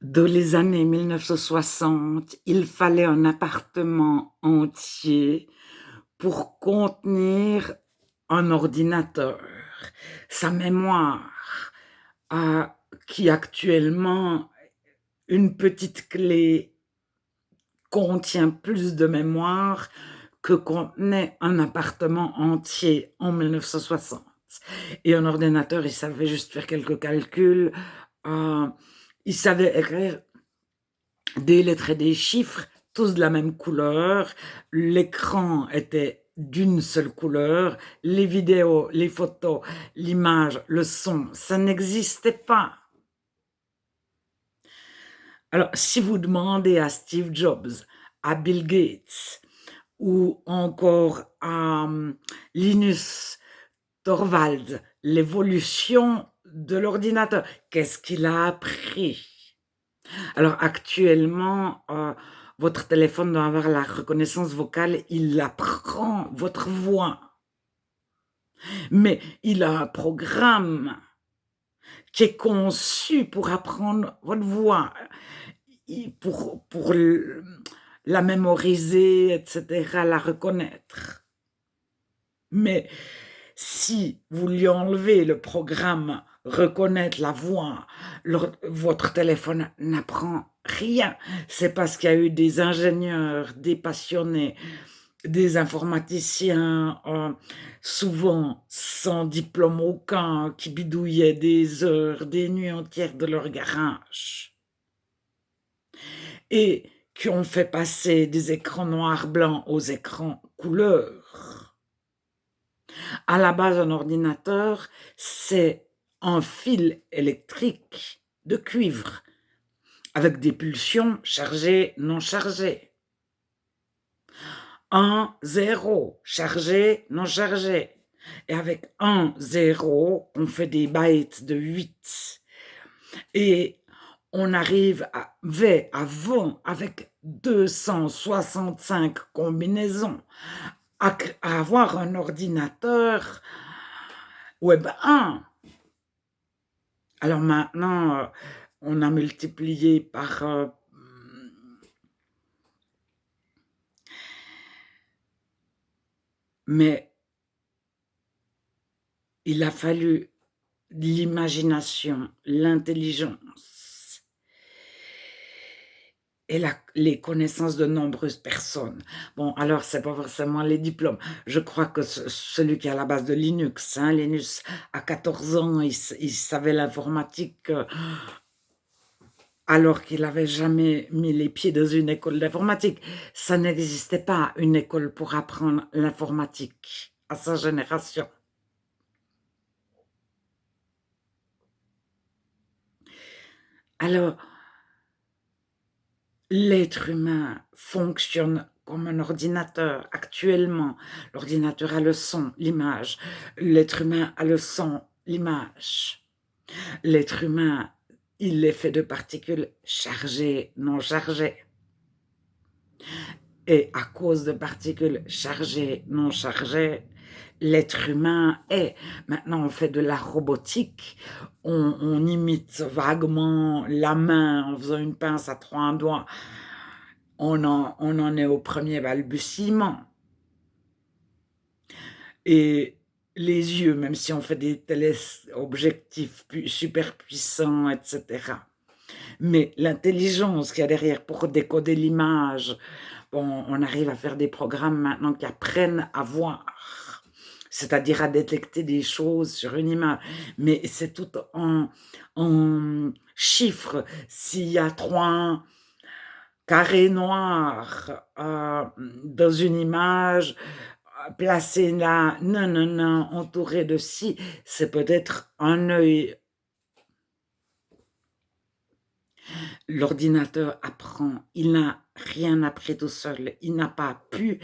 Dans les années 1960, il fallait un appartement entier pour contenir un ordinateur. Sa mémoire, qui actuellement, une petite clé contient plus de mémoire que contenait un appartement entier en 1960. Et un ordinateur, il savait juste faire quelques calculs, euh, il savait écrire des lettres et des chiffres, tous de la même couleur. L'écran était d'une seule couleur. Les vidéos, les photos, l'image, le son, ça n'existait pas. Alors, si vous demandez à Steve Jobs, à Bill Gates ou encore à Linus Torvalds, l'évolution de l'ordinateur, qu'est-ce qu'il a appris? Alors actuellement, votre téléphone doit avoir la reconnaissance vocale, il apprend votre voix, mais il a un programme qui est conçu pour apprendre votre voix, pour la mémoriser, etc., la reconnaître. Mais si vous lui enlevez le programme reconnaître la voix, votre téléphone n'apprend rien. C'est parce qu'il y a eu des ingénieurs, des passionnés, des informaticiens, souvent sans diplôme aucun, qui bidouillaient des heures, des nuits entières de leur garage et qui ont fait passer des écrans noir-blanc aux écrans couleur. À la base, un ordinateur, c'est un fil électrique de cuivre avec des pulsions chargées, non chargées. 1, 0, chargé, non chargé. Et avec 1, 0, on fait des bytes de 8. Et on arrive à V, à 20, avec 265 combinaisons, à avoir un ordinateur Web 1. Alors maintenant, on a multiplié par mais il a fallu l'imagination, l'intelligence et les connaissances de nombreuses personnes. Bon, alors c'est pas forcément les diplômes. Je crois que celui qui est à la base de Linux, Linus, à 14 ans, il savait l'informatique alors qu'il n'avait jamais mis les pieds dans une école d'informatique. Ça n'existait pas, une école pour apprendre l'informatique à sa génération. Alors, l'être humain fonctionne comme un ordinateur actuellement. L'ordinateur a le son, l'image. L'être humain a le son, l'image. L'être humain, il est fait de particules chargées, non chargées. Et à cause de particules chargées, non chargées, l'être humain est. Maintenant, on fait de la robotique, on imite vaguement la main en faisant une pince à 3 doigts. On en est au premier balbutiement. Et les yeux, même si on fait des téléobjectifs super puissants, etc. Mais l'intelligence qu'il y a derrière pour décoder l'image, bon, on arrive à faire des programmes maintenant qui apprennent à voir, c'est-à-dire à détecter des choses sur une image. Mais c'est tout en chiffres. S'il y a 3 carrés noirs dans une image, placés là, non, non, non, entourés de ci, c'est peut-être un œil. L'ordinateur apprend, il n'a rien appris tout seul, il n'a pas pu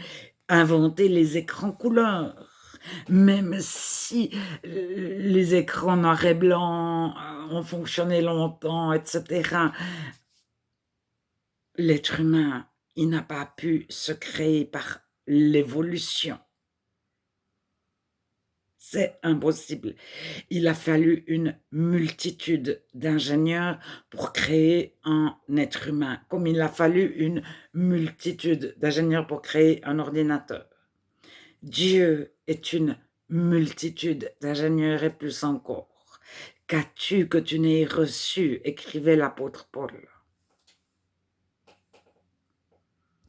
inventer les écrans couleurs. Même si les écrans noir et blanc ont fonctionné longtemps, etc., l'être humain, il n'a pas pu se créer par l'évolution. c'est impossible. Il a fallu une multitude d'ingénieurs pour créer un être humain, comme il a fallu une multitude d'ingénieurs pour créer un ordinateur. Dieu est une multitude d'ingénieurs et plus encore. Qu'as-tu que tu n'aies reçu, écrivait l'apôtre Paul.